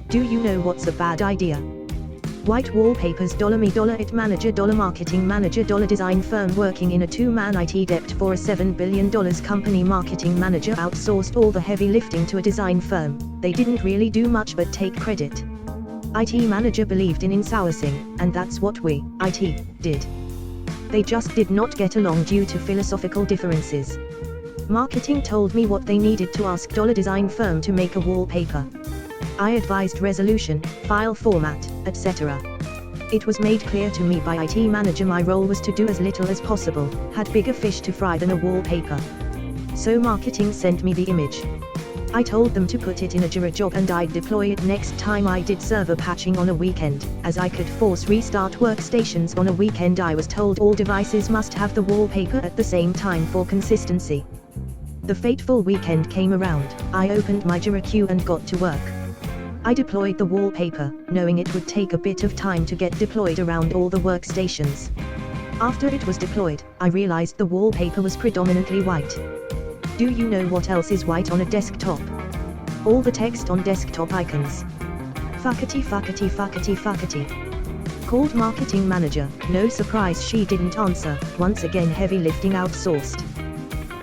Do you know what's a bad idea? White wallpapers, $me, $it manager, $marketing manager, $design firm working in a two-man IT debt for a $7 billion company. Marketing manager outsourced all the heavy lifting to a design firm. They didn't really do much but take credit. IT manager believed in insourcing, and that's what we, IT, did. They just did not get along due to philosophical differences. Marketing told me what they needed to ask design firm to make a wallpaper. I advised resolution, file format, etc. It was made clear to me by IT manager my role was to do as little as possible, had bigger fish to fry than a wallpaper. So marketing sent me the image. I told them to put it in a Jira job and I'd deploy it next time I did server patching on a weekend, as I could force restart workstations on a weekend. I was told all devices must have the wallpaper at the same time for consistency. The fateful weekend came around. I opened my Jira queue and got to work. I deployed the wallpaper, knowing it would take a bit of time to get deployed around all the workstations. After it was deployed, I realized the wallpaper was predominantly white. Do you know what else is white on a desktop? All the text on desktop icons. Fuckety fuckety fuckety fuckety. Called marketing manager, no surprise she didn't answer, once again heavy lifting outsourced.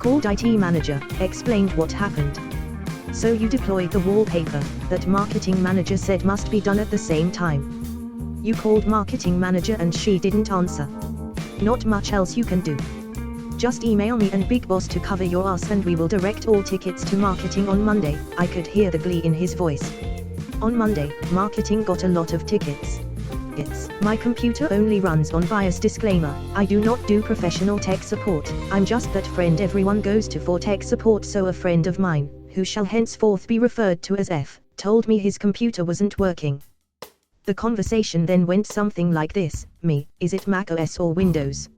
Called IT manager, explained what happened. So you deployed the wallpaper, that marketing manager said must be done at the same time. You called marketing manager and she didn't answer. Not much else you can do. Just email me and Big Boss to cover your ass and we will direct all tickets to marketing on Monday. I could hear the glee in his voice. On Monday, marketing got a lot of tickets. My computer only runs on BIOS. Disclaimer, I do not do professional tech support, I'm just that friend everyone goes to for tech support. So a friend of mine, who shall henceforth be referred to as F, told me his computer wasn't working. The conversation then went something like this: me, is it Mac OS or Windows?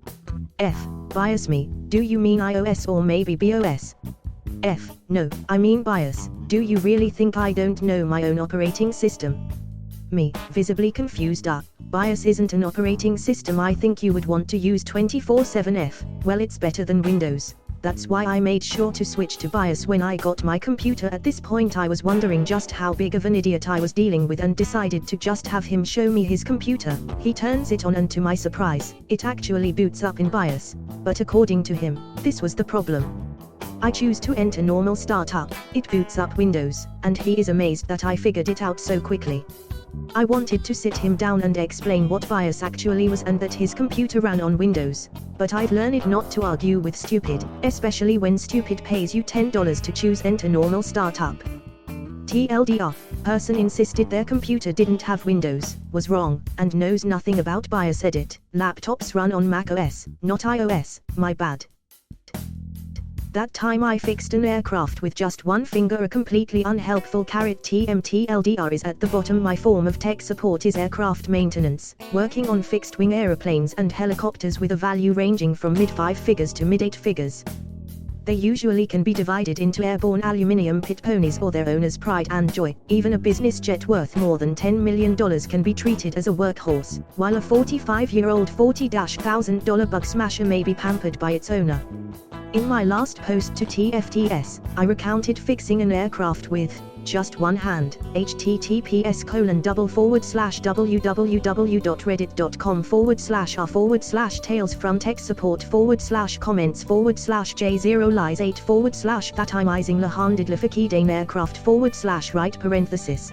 F, BIOS. Me, do you mean iOS or maybe BOS? F, no, I mean BIOS. Do you really think I don't know my own operating system? Me, visibly confused. BIOS isn't an operating system I think you would want to use 24/7. F, well it's better than Windows. That's why I made sure to switch to BIOS when I got my computer. At this point I was wondering just how big of an idiot I was dealing with and decided to just have him show me his computer. He turns it on and to my surprise, it actually boots up in BIOS. But according to him, this was the problem. I choose to enter normal startup, it boots up Windows, and he is amazed that I figured it out so quickly. I wanted to sit him down and explain what BIOS actually was and that his computer ran on Windows, but I've learned not to argue with stupid, especially when stupid pays you $10 to choose enter normal startup. TLDR, person insisted their computer didn't have Windows, was wrong, and knows nothing about BIOS. Edit, laptops run on Mac OS, not iOS, my bad. That time I fixed an aircraft with just one finger. A completely unhelpful TLDR is at the bottom. My form of tech support is aircraft maintenance, working on fixed-wing aeroplanes and helicopters with a value ranging from mid-5 figures to mid-8 figures. They usually can be divided into airborne aluminium pit ponies or their owner's pride and joy. Even a business jet worth more than $10 million can be treated as a workhorse, while a 45-year-old $40,000 bug smasher may be pampered by its owner. In my last post to TFTS, I recounted fixing an aircraft with just one hand. https://www.reddit.com/r/tales-from-tech-support/comments/J0lies8/that-imizing-lahanded-lifakidane aircraft/right parenthesis.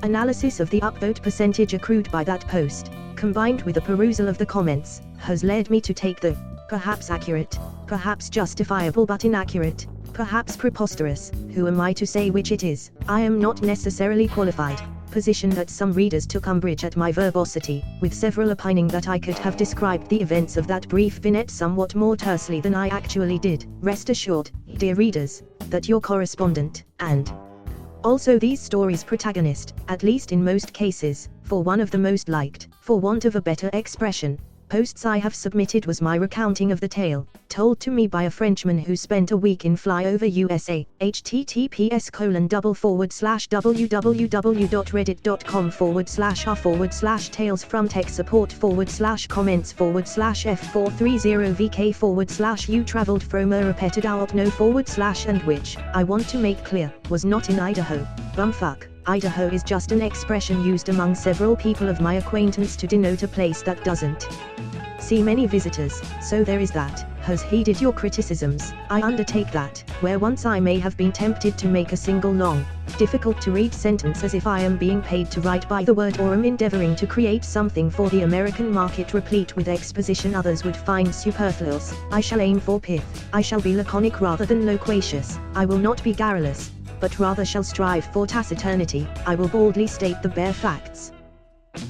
Analysis of the upvote percentage accrued by that post, combined with a perusal of the comments, has led me to take the perhaps accurate, perhaps justifiable but inaccurate, perhaps preposterous, who am I to say which it is, I am not necessarily qualified, position that some readers took umbrage at my verbosity, with several opining that I could have described the events of that brief vignette somewhat more tersely than I actually did. Rest assured, dear readers, that your correspondent, and also these stories' protagonist, at least in most cases, for one of the most liked, for want of a better expression, posts I have submitted was my recounting of the tale, told to me by a Frenchman who spent a week in flyover USA. https://www.reddit.com/r/tales-from-tech-support/comments/f430vk/you traveled from a repeated out no/ and which, I want to make clear, was not in Idaho. Bumfuck. Idaho is just an expression used among several people of my acquaintance to denote a place that doesn't see many visitors, so there is that. Has heeded your criticisms, I undertake that, where once I may have been tempted to make a single long, difficult to read sentence as if I am being paid to write by the word or am endeavoring to create something for the American market replete with exposition others would find superfluous, I shall aim for pith, I shall be laconic rather than loquacious, I will not be garrulous, but rather shall strive for taciturnity, I will boldly state the bare facts.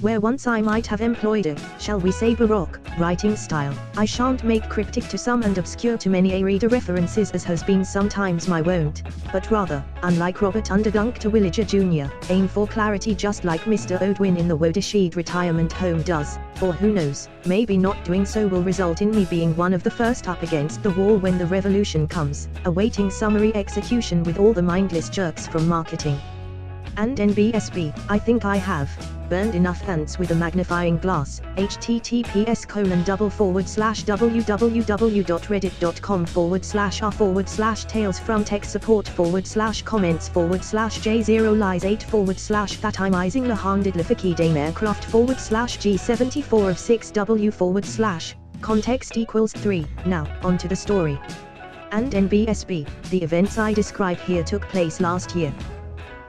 Where once I might have employed a, shall we say baroque, writing style, I shan't make cryptic to some and obscure to many a reader references as has been sometimes my wont, but rather, unlike Robert Underdunk to Williger Jr., aim for clarity just like Mr. Odwin in the Watershed Retirement Home does, for who knows, maybe not doing so will result in me being one of the first up against the wall when the revolution comes, awaiting summary execution with all the mindless jerks from marketing and NBSB. I think I have burned enough ants with a magnifying glass. https://www.reddit.com/r/comments/r/J0Lies8//Thatimizing-the-Handed-Lefiki-Day-Aircraft/G74 of 6W// Context = 3. Now, onto the story. And NBSB, the events I describe here took place last year.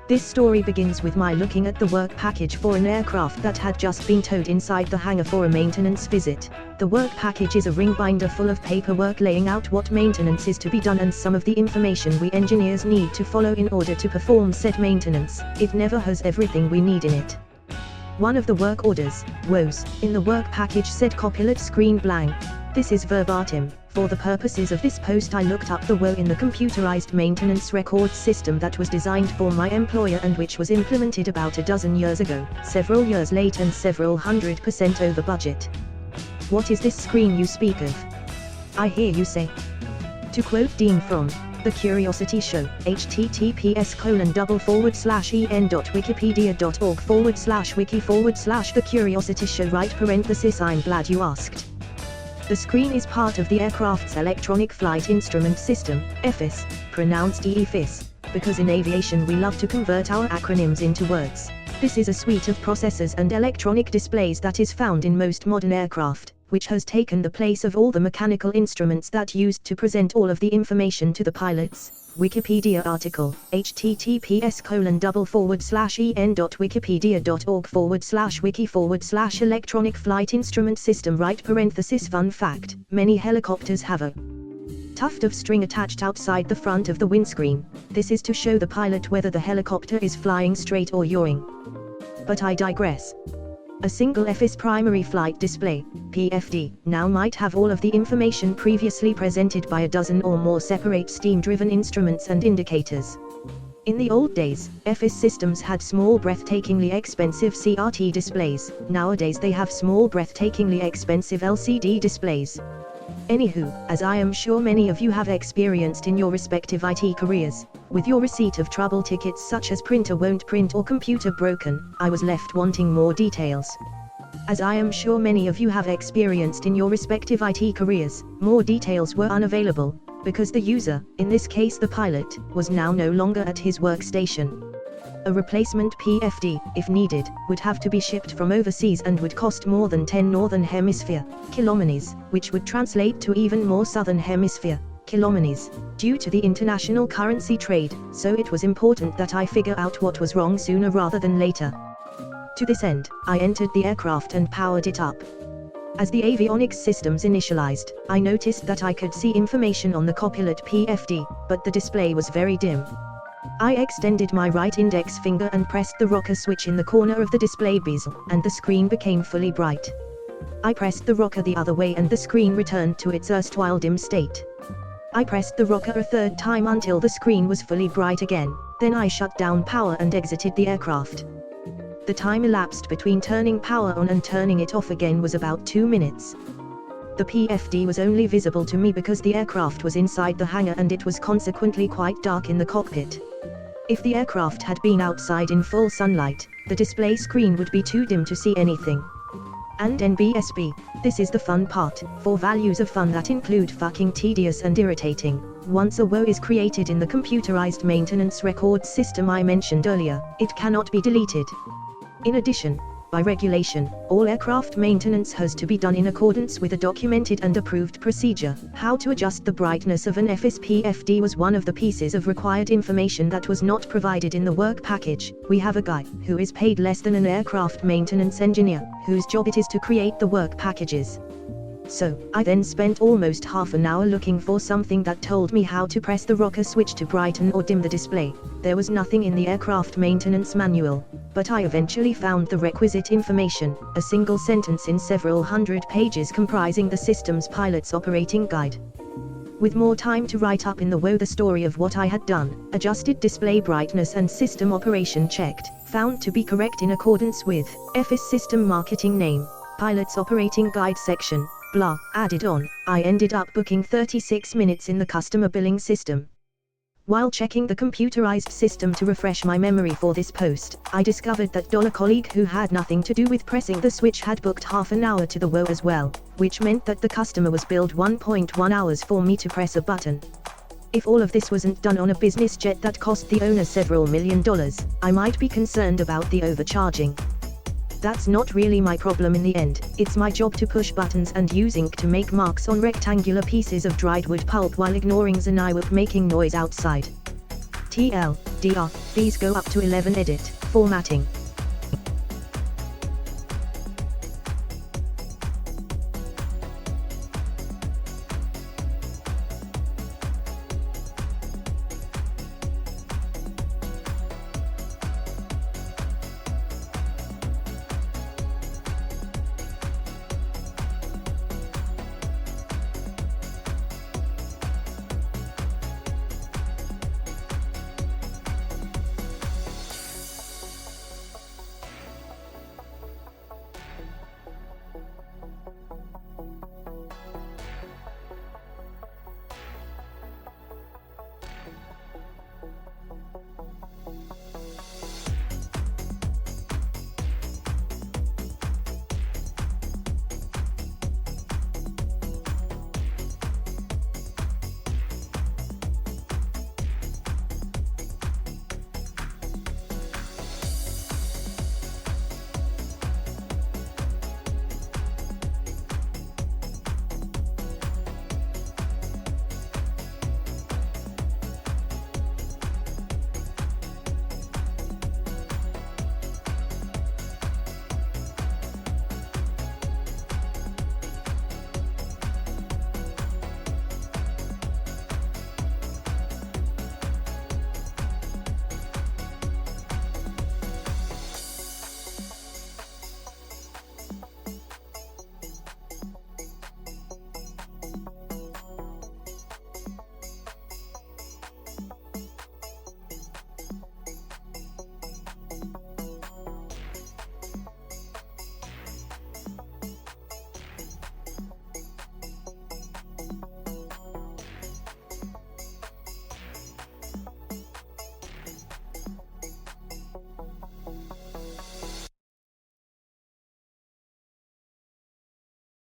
This story begins with my looking at the work package for an aircraft that had just been towed inside the hangar for a maintenance visit. The work package is a ring binder full of paperwork laying out what maintenance is to be done and some of the information we engineers need to follow in order to perform said maintenance. It never has everything we need in it. One of the work orders, woes, in the work package said copilot screen blank. This is verbatim. For the purposes of this post I looked up the woe in the computerized maintenance records system that was designed for my employer and which was implemented about a dozen years ago, several years late and several 100% over budget. What is this screen you speak of? I hear you say. To quote Dean from The Curiosity Show, https://en.wikipedia.org/wiki/The Curiosity Show I'm glad you asked. The screen is part of the aircraft's electronic flight instrument system, EFIS, pronounced EFIS, because in aviation we love to convert our acronyms into words. This is a suite of processors and electronic displays that is found in most modern aircraft, which has taken the place of all the mechanical instruments that used to present all of the information to the pilots. Wikipedia article, https://en.wikipedia.org/wiki/electronic flight instrument system Fun fact, many helicopters have a tuft of string attached outside the front of the windscreen. This is to show the pilot whether the helicopter is flying straight or yawing. But I digress. A single EFIS primary flight display, PFD, now might have all of the information previously presented by a dozen or more separate steam-driven instruments and indicators. In the old days, EFIS systems had small breathtakingly expensive CRT displays, nowadays they have small breathtakingly expensive LCD displays. Anywho, as I am sure many of you have experienced in your respective IT careers, with your receipt of trouble tickets such as printer won't print or computer broken, I was left wanting more details. As I am sure many of you have experienced in your respective IT careers, more details were unavailable, because the user, in this case the pilot, was now no longer at his workstation. A replacement PFD, if needed, would have to be shipped from overseas and would cost more than 10 Northern Hemisphere kilometers, which would translate to even more Southern Hemisphere kilometers, due to the international currency trade, so it was important that I figure out what was wrong sooner rather than later. To this end, I entered the aircraft and powered it up. As the avionics systems initialized, I noticed that I could see information on the copilot PFD, but the display was very dim. I extended my right index finger and pressed the rocker switch in the corner of the display bezel, and the screen became fully bright. I pressed the rocker the other way and the screen returned to its erstwhile dim state. I pressed the rocker a third time until the screen was fully bright again, then I shut down power and exited the aircraft. The time elapsed between turning power on and turning it off again was about 2 minutes. The PFD was only visible to me because the aircraft was inside the hangar and it was consequently quite dark in the cockpit. If the aircraft had been outside in full sunlight, the display screen would be too dim to see anything. And NBSB, this is the fun part, for values of fun that include fucking tedious and irritating. Once a woe is created in the computerized maintenance record system I mentioned earlier, it cannot be deleted. In addition, by regulation, all aircraft maintenance has to be done in accordance with a documented and approved procedure. How to adjust the brightness of an FSPFD was one of the pieces of required information that was not provided in the work package. We have a guy who is paid less than an aircraft maintenance engineer, whose job it is to create the work packages. So, I then spent almost half an hour looking for something that told me how to press the rocker switch to brighten or dim the display. There was nothing in the aircraft maintenance manual, but I eventually found the requisite information, a single sentence in several hundred pages comprising the system's pilot's operating guide. With more time to write up in the woe the story of what I had done, adjusted display brightness and system operation checked, found to be correct in accordance with FS system marketing name, pilot's operating guide section, blah, added on. I ended up booking 36 minutes in the customer billing system. While checking the computerized system to refresh my memory for this post, I discovered that colleague who had nothing to do with pressing the switch had booked half an hour to the woe as well, which meant that the customer was billed 1.1 hours for me to press a button. If all of this wasn't done on a business jet that cost the owner several $1 million, I might be concerned about the overcharging. That's not really my problem in the end. It's my job to push buttons and use ink to make marks on rectangular pieces of dried wood pulp while ignoring Zanaiwap making noise outside. TLDR, these go up to 11 edit, formatting.